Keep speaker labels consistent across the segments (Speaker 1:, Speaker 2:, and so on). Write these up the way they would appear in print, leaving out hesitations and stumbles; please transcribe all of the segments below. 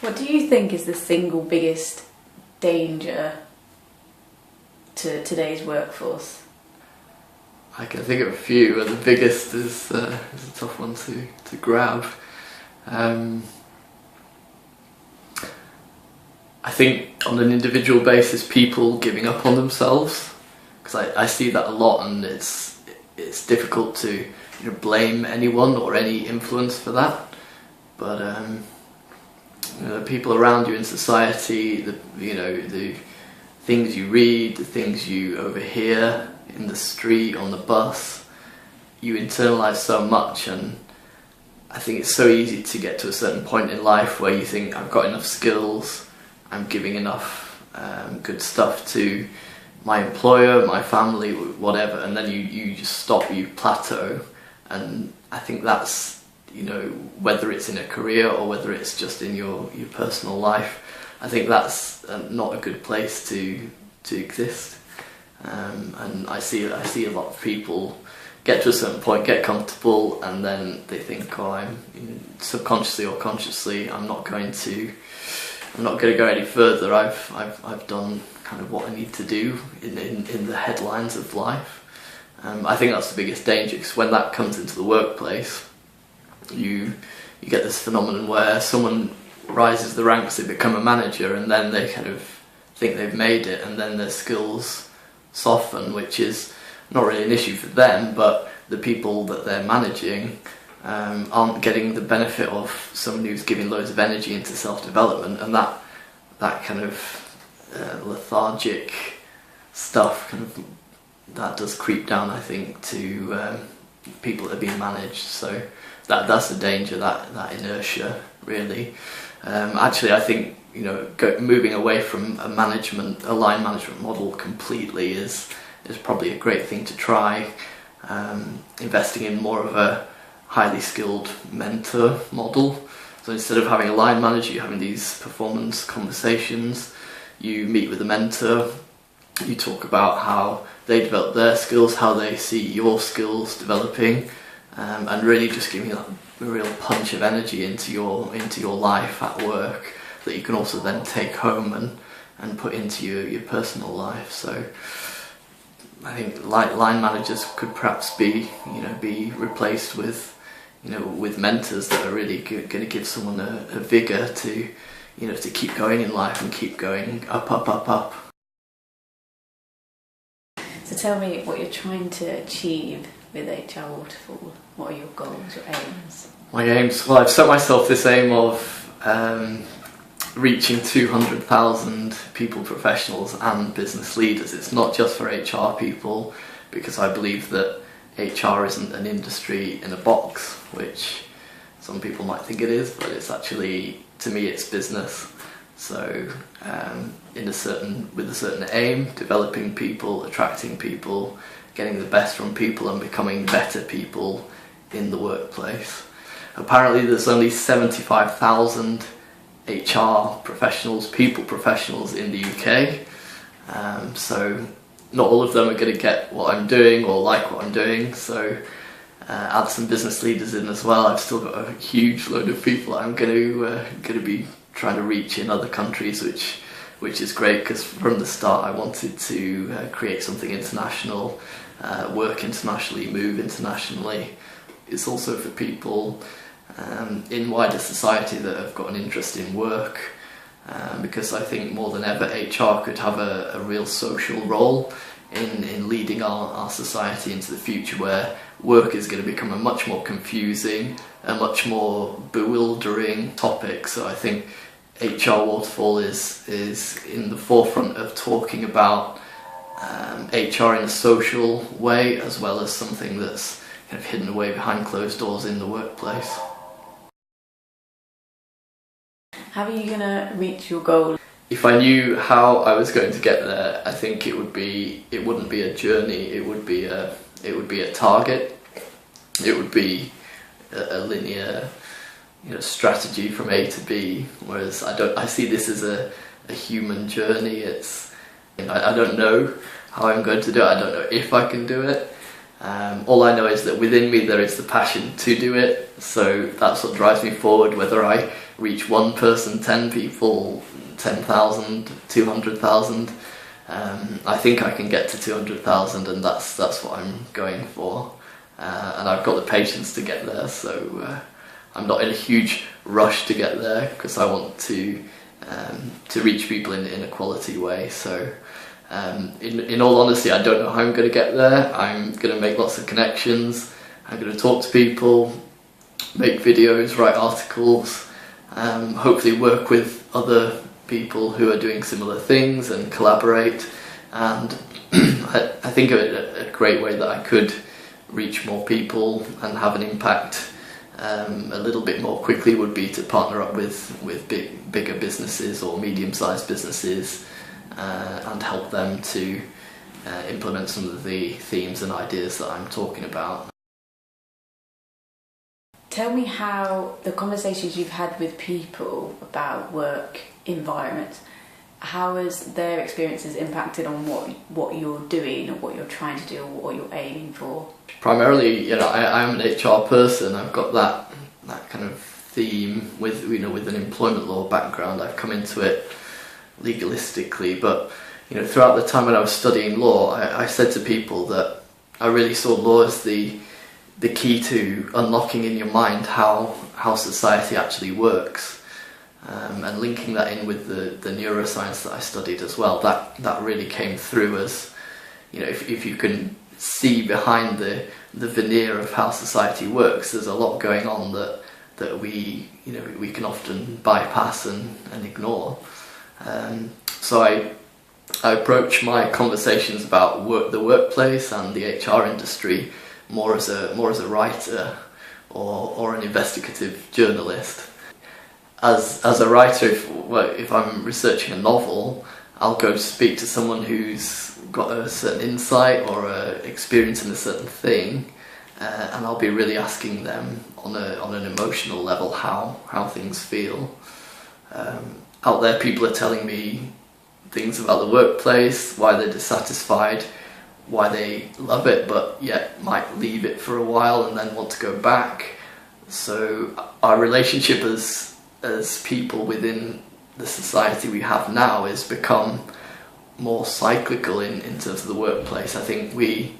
Speaker 1: What do you think is the single biggest danger to today's workforce?
Speaker 2: I can think of a few, and the biggest is a tough one to grab. I think on an individual basis, people giving up on themselves, because I see that a lot, and it's difficult to blame anyone or any influence for that. But the people around you in society, the things you read, the things you overhear in the street, on the bus, you internalise so much, and I think it's so easy to get to a certain point in life where you think, I've got enough skills, I'm giving enough good stuff to my employer, my family, whatever, and then you just stop, you plateau. And I think that's, whether it's in a career or whether it's just in your personal life, I think that's not a good place to exist. And I see a lot of people get to a certain point, get comfortable, and then they think, I'm subconsciously or consciously, I'm not going to go any further. I've done kind of what I need to do in the headlines of life. I think that's the biggest danger, because when that comes into the workplace, you get this phenomenon where someone rises the ranks, they become a manager, and then they kind of think they've made it, and then their skills soften, which is not really an issue for them, but the people that they're managing aren't getting the benefit of someone who's giving loads of energy into self-development, and that kind of lethargic stuff that does creep down, I think, to people that are being managed. So that's the danger, that inertia, really. Actually, I think moving away from a line management model completely is probably a great thing to try. Investing in more of a highly skilled mentor model. So instead of having a line manager, you're having these performance conversations. You meet with a mentor. You talk about how they develop their skills, how they see your skills developing, and really just giving that a real punch of energy into your life at work that you can also then take home and put into your personal life. So I think line managers could perhaps be replaced with mentors that are really going to give someone a vigour to keep going in life and keep going up.
Speaker 1: So tell me what you're trying to achieve with HR Waterfall. What are your goals, your aims?
Speaker 2: My aims? Well, I've set myself this aim of reaching 200,000 people, professionals and business leaders. It's not just for HR people, because I believe that HR isn't an industry in a box, which some people might think it is, but it's actually, to me, it's business. So with a certain aim, developing people, attracting people, getting the best from people and becoming better people in the workplace. Apparently there's only 75,000 HR professionals, people professionals in the UK. So not all of them are going to get what I'm doing or like what I'm doing. So add some business leaders in as well. I've still got a huge load of people I'm going to be trying to reach in other countries, which is great, because from the start I wanted to create something international, work internationally, move internationally. It's also for people in wider society that have got an interest in work, because I think more than ever HR could have a real social role in leading our society into the future, where work is going to become a much more confusing, a much more bewildering topic. So I think HR Waterfall is in the forefront of talking about HR in a social way, as well as something that's kind of hidden away behind closed doors in the workplace.
Speaker 1: How are you going to reach your goal?
Speaker 2: If I knew how I was going to get there, I think it wouldn't be a journey. It would be a target. It would be a linear, strategy from A to B. Whereas I see this as a human journey. I don't know how I'm going to do it. I don't know if I can do it. All I know is that within me there is the passion to do it. So that's what drives me forward. Whether I reach one person, 10 people, 10,000, 200,000. I think I can get to 200,000, and that's what I'm going for. And I've got the patience to get there, so I'm not in a huge rush to get there because I want to reach people in a quality way. So in all honesty, I don't know how I'm going to get there. I'm going to make lots of connections. I'm going to talk to people, make videos, write articles, hopefully work with other people who are doing similar things and collaborate. And I think a great way that I could reach more people and have an impact a little bit more quickly would be to partner up with bigger businesses or medium-sized businesses and help them to implement some of the themes and ideas that I'm talking about.
Speaker 1: Tell me how the conversations you've had with people about work environment, how has their experiences impacted on what you're doing or what you're trying to do or what you're aiming for?
Speaker 2: Primarily, I'm an HR person. I've got that kind of theme with an employment law background. I've come into it legalistically, but throughout the time when I was studying law, I said to people that I really saw law as the key to unlocking in your mind how society actually works, and linking that in with the neuroscience that I studied as well. That really came through as, if you can see behind the veneer of how society works, there's a lot going on that we can often bypass and ignore. So I approach my conversations about the workplace and the HR industry more as a writer or an investigative journalist. As a writer, if I'm researching a novel, I'll go speak to someone who's got a certain insight or experience in a certain thing, and I'll be really asking them on an emotional level how things feel. Out there, people are telling me things about the workplace, why they're dissatisfied, why they love it but yet might leave it for a while and then want to go back. So our relationship as people within the society we have now has become more cyclical in terms of the workplace. I think we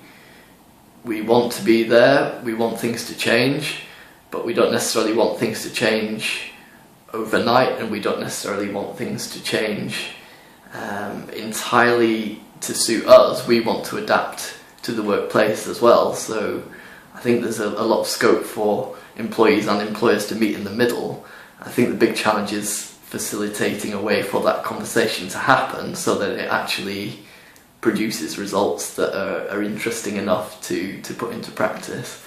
Speaker 2: want to be there, we want things to change, but we don't necessarily want things to change overnight, and we don't necessarily want things to change entirely to suit us. We want to adapt to the workplace as well. So I think there's a lot of scope for employees and employers to meet in the middle. I think the big challenge is facilitating a way for that conversation to happen so that it actually produces results that are interesting enough to put into practice.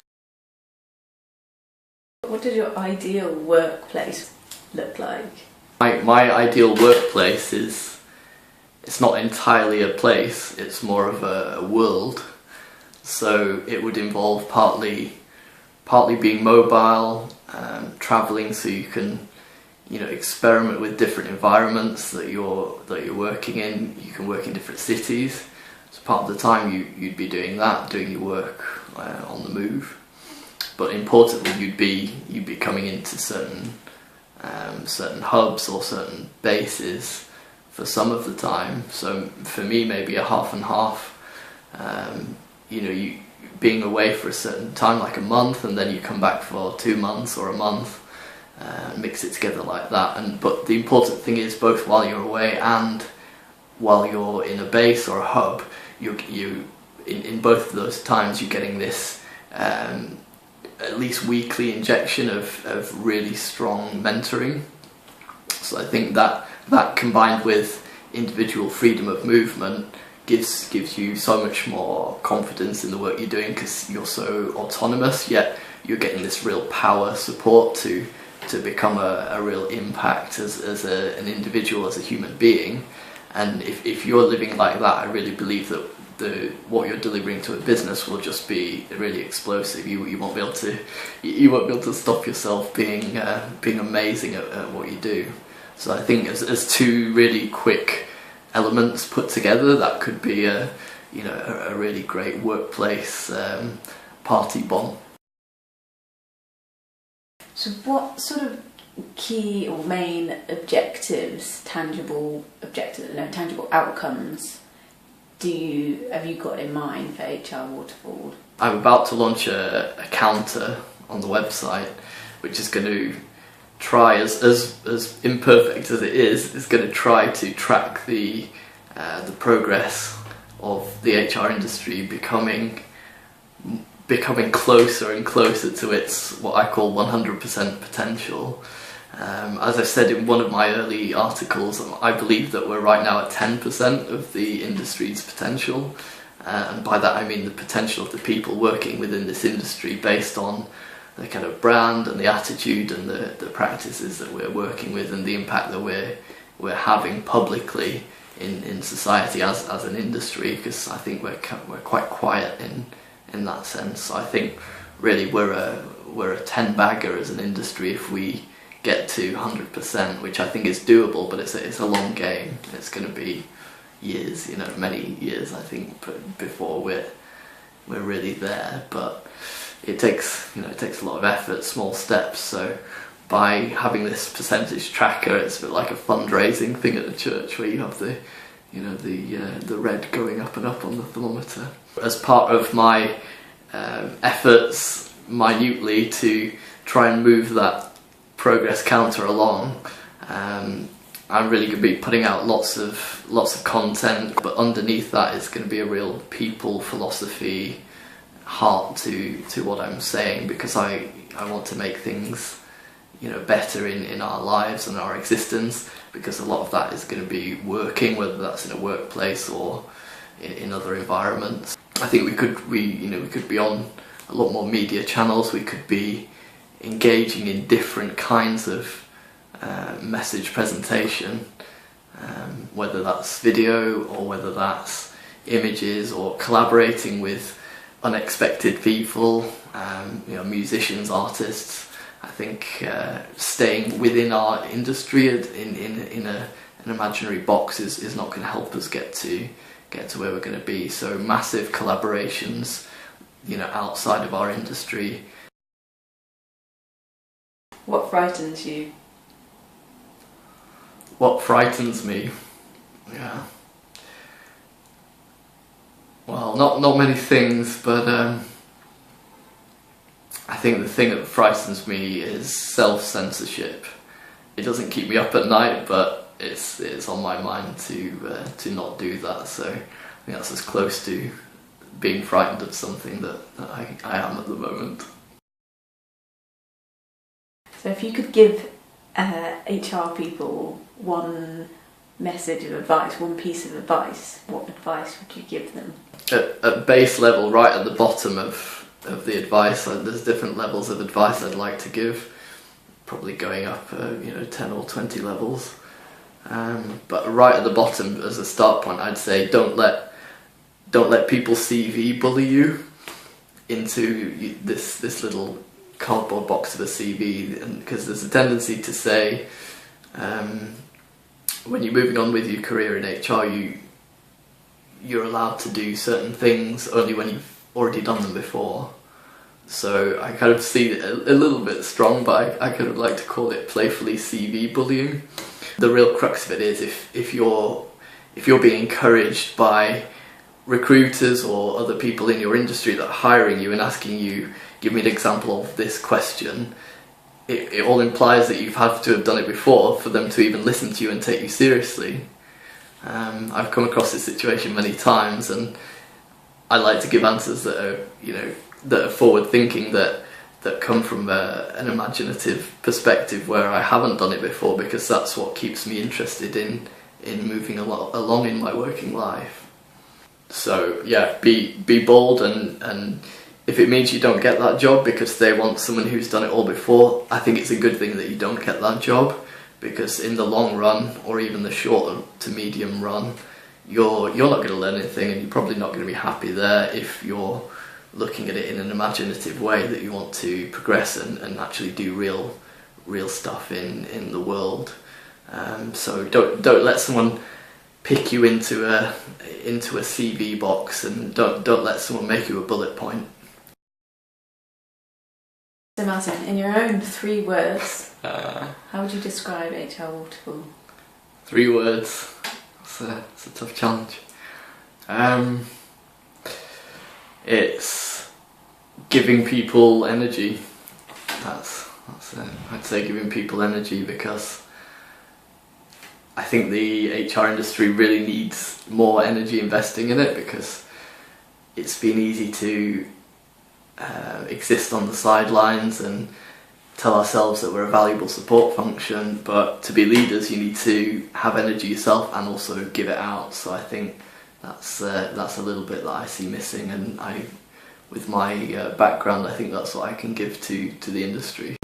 Speaker 1: What does your ideal workplace look like?
Speaker 2: My ideal workplace it's not entirely a place, it's more of a world. So it would involve partly being mobile, travelling so you can experiment with different environments that you're working in. You can work in different cities. So part of the time you'd be doing that, doing your work on the move. But importantly, you'd be coming into certain hubs or certain bases for some of the time. So for me, maybe a half and half. You being away for a certain time, like a month, and then you come back for 2 months or a month. Mix it together like that. But the important thing is, both while you're away and while you're in a base or a hub, in both of those times you're getting this at least weekly injection of really strong mentoring. So I think that combined with individual freedom of movement gives you so much more confidence in the work you're doing because you're so autonomous, yet you're getting this real power support to become a real impact as an individual, as a human being. And if you're living like that, I really believe that what you're delivering to a business will just be really explosive. You won't be able to stop yourself being amazing at what you do. So I think as two really quick elements put together, that could be a really great workplace party bomb.
Speaker 1: So what sort of key or main objectives, tangible outcomes have you got in mind for HR Waterford?
Speaker 2: I'm about to launch a counter on the website, which is going to try, as imperfect as it is going to try to track the progress of the HR industry becoming closer and closer to its, what I call 100% potential. As I said in one of my early articles, I believe that we're right now at 10% of the industry's potential, and by that I mean the potential of the people working within this industry based on the kind of brand and the attitude and the practices that we're working with and the impact that we're having publicly in society as an industry, because I think we're quite quiet in that sense. So I think really we're a 10-bagger as an industry if we get to 100%, which I think is doable, but it's a long game. It's going to be years, many years, I think, before we're really there. But it takes a lot of effort, small steps. So by having this percentage tracker, it's a bit like a fundraising thing at the church where you have the red going up and up on the thermometer. As part of my efforts minutely to try and move that progress counter along, I'm really going to be putting out lots of content, but underneath that is going to be a real people philosophy heart to what I'm saying, because I want to make things better in our lives and our existence, because a lot of that is going to be working, whether that's in a workplace or in other environments. I think we could be on a lot more media channels. We could be engaging in different kinds of message presentation, whether that's video or whether that's images, or collaborating with unexpected people, musicians, artists. I think staying within our industry in an imaginary box is not going to help us get to where we're going to be. So massive collaborations, outside of our industry.
Speaker 1: What frightens you?
Speaker 2: What frightens me? Yeah. Well, not many things, but I think the thing that frightens me is self-censorship. It doesn't keep me up at night, but it's on my mind to not do that. So I think that's as close to being frightened of something that I am at the moment.
Speaker 1: So if you could give HR people one message of advice, one piece of advice, what advice would you give them?
Speaker 2: At base level, right at the bottom of the advice, there's different levels of advice I'd like to give, probably going up 10 or 20 levels, but right at the bottom as a start point, I'd say don't let people CV bully you into this little cardboard box of a CV, because there's a tendency to say when you're moving on with your career in HR, you're allowed to do certain things only when you've already done them before. So I kind of see it a little bit strong, but I kind of like to call it playfully CV bullying. The real crux of it is if you're being encouraged by recruiters or other people in your industry that are hiring you and asking you, give me an example of this question, it all implies that you've had to have done it before for them to even listen to you and take you seriously. I've come across this situation many times, and I like to give answers that are forward thinking, that come from an imaginative perspective where I haven't done it before, because that's what keeps me interested in moving along in my working life. So yeah, be bold, and if it means you don't get that job because they want someone who's done it all before, I think it's a good thing that you don't get that job, because in the long run, or even the short to medium run, you're not going to learn anything, and you're probably not going to be happy there if you're looking at it in an imaginative way that you want to progress and actually do real stuff in the world. So don't let someone pick you into a CV box, and don't let someone make you a bullet point.
Speaker 1: So Martin, in your own 3 words, how would you describe HR Waterfall?
Speaker 2: 3 words. It's a tough challenge. It's giving people energy. That's it. I'd say giving people energy, because I think the HR industry really needs more energy investing in it, because it's been easy to exist on the sidelines and tell ourselves that we're a valuable support function, but to be leaders you need to have energy yourself and also give it out. So I think that's a little bit that I see missing, and with my background, I think that's what I can give to the industry.